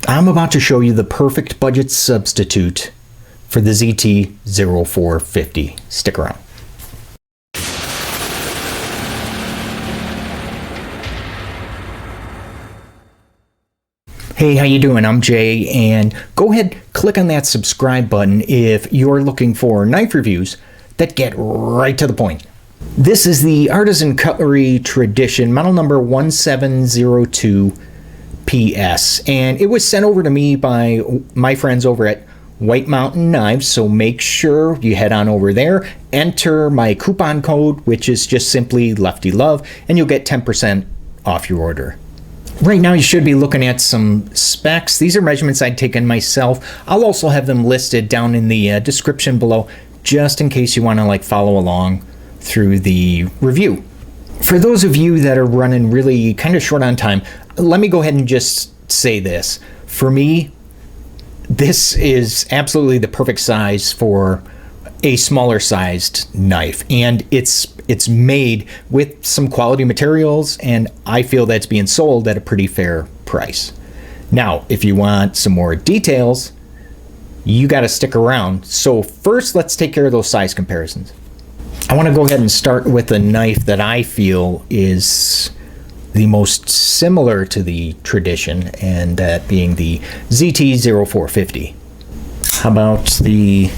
I'm about to show you the perfect budget substitute for the ZT0450. Stick around. Hey, how you doing? I'm Jay, and go ahead, click on that subscribe button if you're looking for knife reviews that get right to the point. This is the Artisan Cutlery Tradition, model number 1702PS, and it was sent over to me by my friends over at White Mountain Knives, so make sure you head on over there, enter my coupon code, which is just simply Lefty Love, and you'll get 10% off your order. Right now you should be looking at some specs. These are measurements I'd taken myself. I'll also have them listed down in the description below, just in case you want to follow along through the review. For those of you that are running really kind of short on time, let me go ahead and just say this. For me, this is absolutely the perfect size for a smaller sized knife, and it's made with some quality materials, and I feel that's being sold at a pretty fair price. Now, if you want some more details, you got to stick around. So first, let's take care of those size comparisons. I want to go ahead and start with a knife that I feel is the most similar to the Tradition, and that being the ZT0450. How about the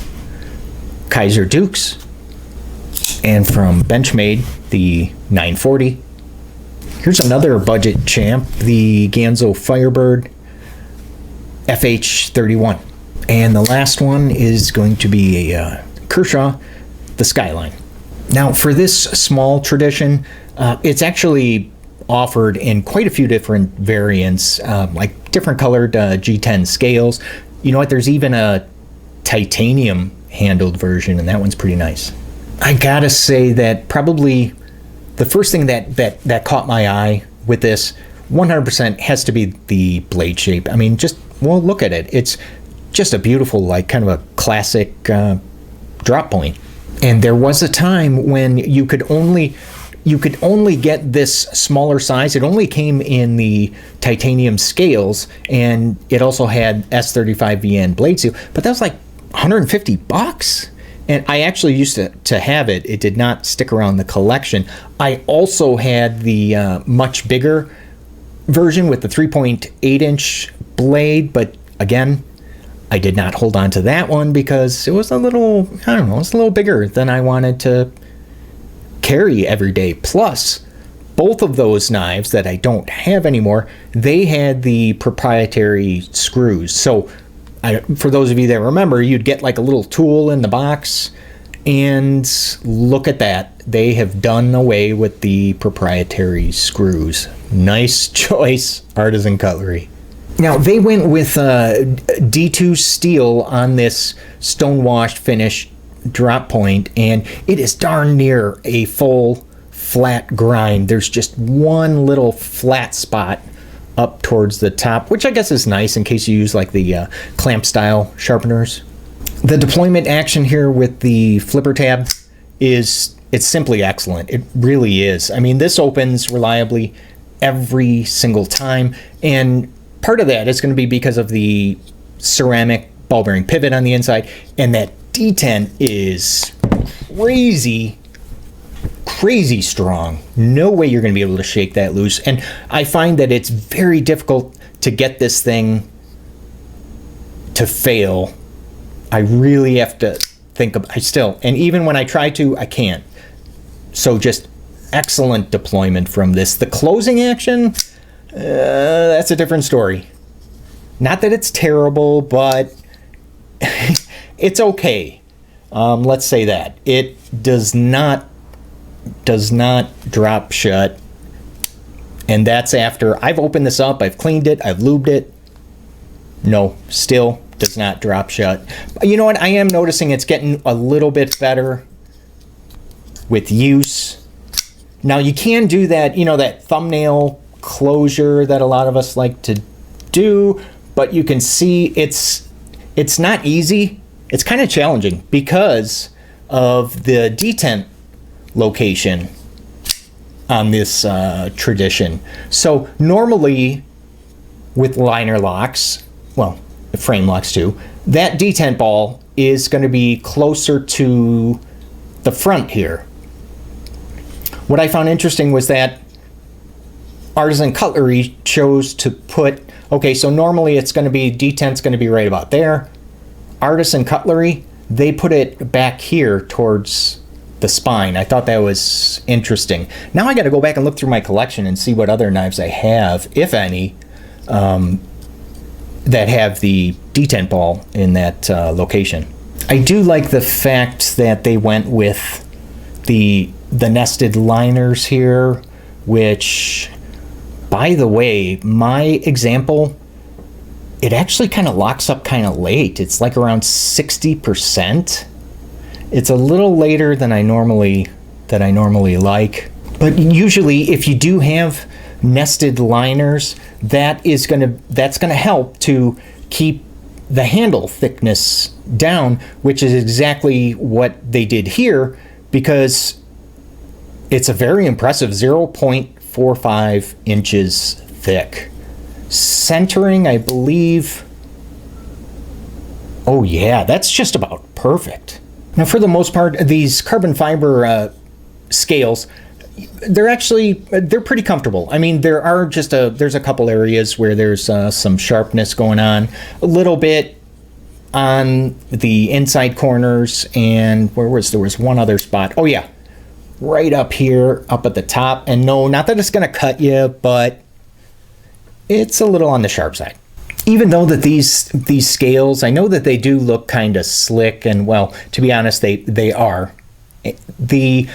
Kaiser Dukes? And from Benchmade, the 940. Here's another budget champ, the Ganzo Firebird FH31. And the last one is going to be a Kershaw, the Skyline. Now for this small Tradition, it's actually offered in quite a few different variants, like different colored G10 scales. You know what, there's even a titanium handled version, and that one's pretty nice. I gotta say that probably the first thing that caught my eye with this 100% has to be the blade shape. I mean, well, look at it. It's just a beautiful, kind of a classic drop point. And there was a time when you could only get this smaller size. It only came in the titanium scales, and it also had S35VN blade seal, but that was like $150. And I actually used to have it. It did not stick around the collection. I also had the much bigger version with the 3.8-inch blade, but again, I did not hold on to that one because it was a little, I don't know, it's a little bigger than I wanted to carry every day. Plus, both of those knives that I don't have anymore, they had the proprietary screws. So for those of you that remember, you'd get a little tool in the box, and look at that. They have done away with the proprietary screws. Nice choice, Artisan Cutlery. Now, they went with D2 steel on this stonewashed finish drop point, and it is darn near a full flat grind. There's just one little flat spot up towards the top, which I guess is nice in case you use the clamp style sharpeners. The deployment action here with the flipper tab it's simply excellent. It really is. I mean, this opens reliably every single time, and part of that is going to be because of the ceramic ball bearing pivot on the inside, and that detent is crazy strong. No way you're going to be able to shake that loose. And I find that it's very difficult to get this thing to fail. I really have to think of, and even when I try to, I can't. So just excellent deployment from this. The closing action, that's a different story. Not that it's terrible, but it's okay. Let's say that. It does not drop shut, and that's after I've opened this up, I've cleaned it, I've lubed it. No, still does not drop shut. But you know what, I am noticing it's getting a little bit better with use. Now you can do that, that thumbnail closure that a lot of us like to do, but you can see it's not easy. It's kind of challenging because of the detent location on this Tradition. So normally with liner locks, well, the frame locks too. That detent ball is going to be closer to the front here. What I found interesting was that Artisan Cutlery chose to put, okay, so normally it's going to be, detent's going to be right about there. Artisan Cutlery, they put it back here towards the spine. I thought that was interesting. Now I got to go back and look through my collection and see what other knives I have, if any, that have the detent ball in that location. I do like the fact that they went with the nested liners here, which, by the way, my example, it actually kind of locks up kind of late. It's like around 60%. It's a little later than I normally like. But usually if you do have nested liners, that's gonna help to keep the handle thickness down, which is exactly what they did here, because it's a very impressive 0.45 inches thick. Centering, I believe, oh yeah, that's just about perfect. Now, for the most part, these carbon fiber scales, they're pretty comfortable. I mean, there's a couple areas where there's some sharpness going on, a little bit on the inside corners, and there was one other spot. Oh yeah, right up here, up at the top. And no, not that it's gonna cut you, but it's a little on the sharp side. Even though that these scales, I know that they do look kind of slick, and well, to be honest, they are. The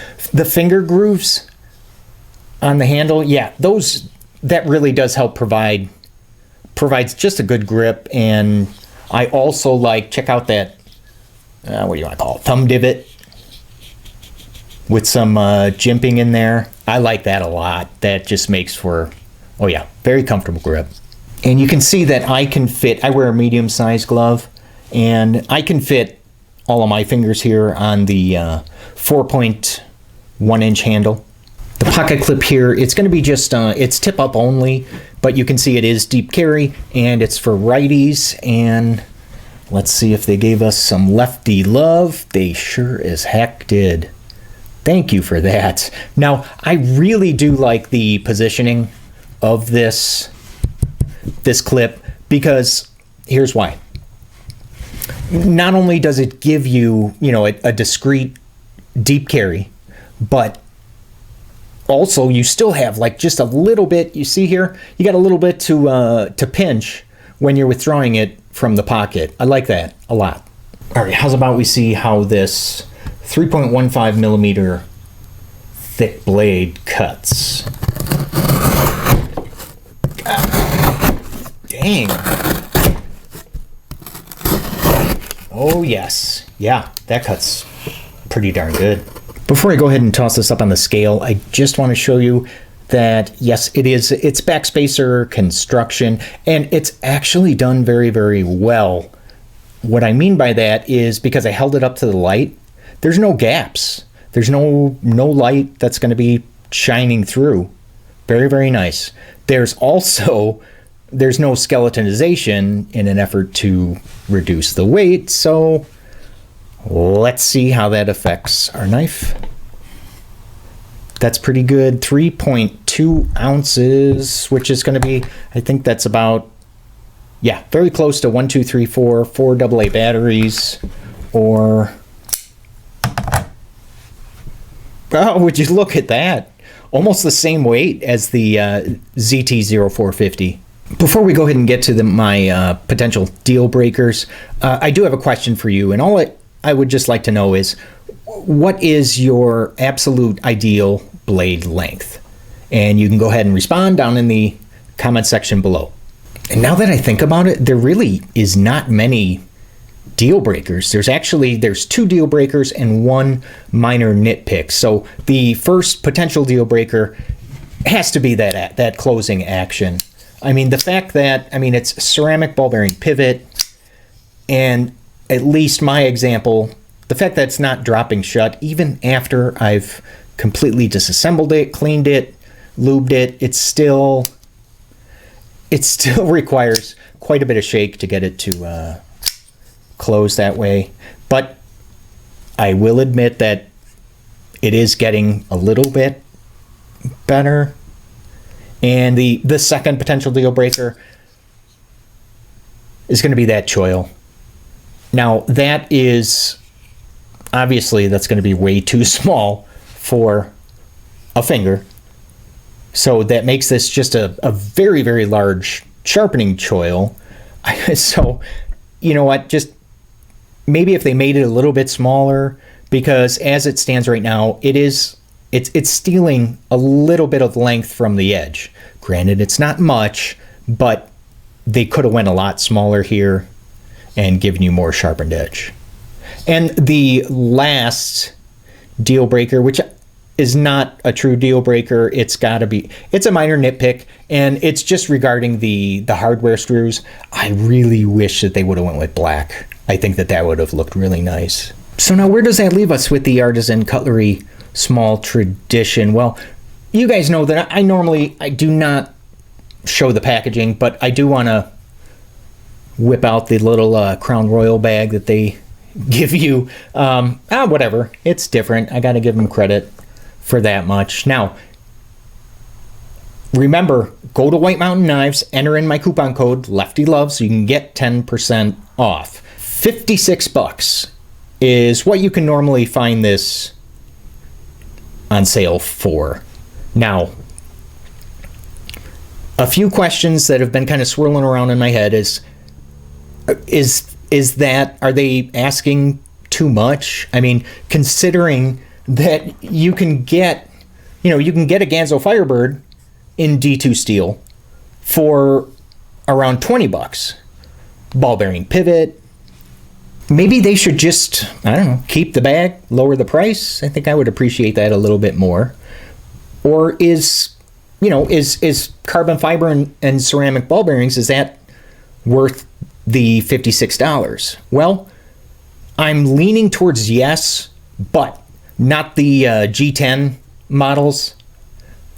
finger grooves on the handle, yeah, that really does help provides just a good grip. And I also like, check out that, what do you want to call it, thumb divot with some jimping in there. I like that a lot. That just makes for, oh yeah, very comfortable grip. And you can see that I wear a medium size glove, and I can fit all of my fingers here on the 4.1 inch handle. The pocket clip here, it's going to be just, it's tip up only, but you can see it is deep carry, and it's for righties. And let's see if they gave us some lefty love. They sure as heck did. Thank you for that. Now, I really do like the positioning of this clip, because here's why. Not only does it give you, a discrete deep carry, but also you still have like just a little bit, you see here, you got a little bit to pinch when you're withdrawing it from the pocket. I like that a lot. All right, how's about we see how this 3.15 millimeter thick blade cuts. Dang. Oh yes, yeah, that cuts pretty darn good. Before I go ahead and toss this up on the scale, I just want to show you that yes, it's backspacer construction, and it's actually done very, very well. What I mean by that is, because I held it up to the light, there's no gaps. There's no light that's going to be shining through. Very, very nice. There's no skeletonization in an effort to reduce the weight, so let's see how that affects our knife. That's pretty good. 3.2 ounces, which is going to be, I think that's about, yeah, very close to 1, 2, 3, 4 AA batteries, or, oh, would you look at that? Almost the same weight as the ZT0450. Before we go ahead and get to my potential deal breakers, I do have a question for you, and all I would just like to know is, what is your absolute ideal blade length? And you can go ahead and respond down in the comment section below. And now that I think about it, there really is not many deal breakers. There's 2 deal breakers and 1 minor nitpick. So the first potential deal breaker has to be that closing action. I mean, the fact that, it's ceramic ball bearing pivot, and at least my example, the fact that it's not dropping shut, even after I've completely disassembled it, cleaned it, lubed it, it still requires quite a bit of shake to get it to close that way. But I will admit that it is getting a little bit better. And the second potential deal breaker is going to be that choil. Now, that is, obviously, that's going to be way too small for a finger. So that makes this just a very, very large sharpening choil. So, you know what, just maybe if they made it a little bit smaller, because as it stands right now, it's stealing a little bit of length from the edge. Granted, it's not much, but they could have went a lot smaller here and given you more sharpened edge. And the last deal breaker, which is not a true deal breaker, it's a minor nitpick, and it's just regarding the hardware screws. I really wish that they would have went with black. I think that would have looked really nice. So now where does that leave us with the Artisan Cutlery Small Tradition? Well, you guys know that I do not show the packaging, but I do want to whip out the little Crown Royal bag that they give you. Whatever, it's different. I got to give them credit for that much. Now, remember, go to White Mountain Knives, enter in my coupon code LeftyLove so you can get 10% off. $56 is what you can normally find this on sale for. Now, a few questions that have been kind of swirling around in my head is that, are they asking too much? I mean, considering that you can get a Ganzo Firebird in D2 steel for around $20. Ball bearing pivot. Maybe they should just, I don't know, keep the bag, lower the price. I think I would appreciate that a little bit more. Or is carbon fiber and ceramic ball bearings, is that worth the $56? Well, I'm leaning towards yes, but not the G10 models.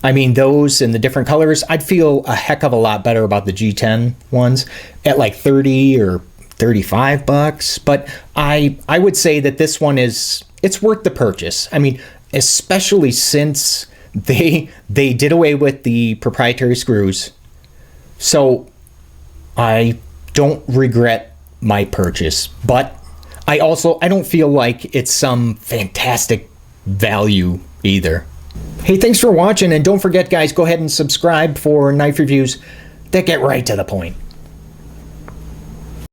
I mean, those in the different colors, I'd feel a heck of a lot better about the G10 ones at like $30 or $35. But I would say that this one it's worth the purchase. I mean, especially since they did away with the proprietary screws. So I don't regret my purchase, but I don't feel like it's some fantastic value either. Hey, thanks for watching, and don't forget, guys, go ahead and subscribe for knife reviews that get right to the point.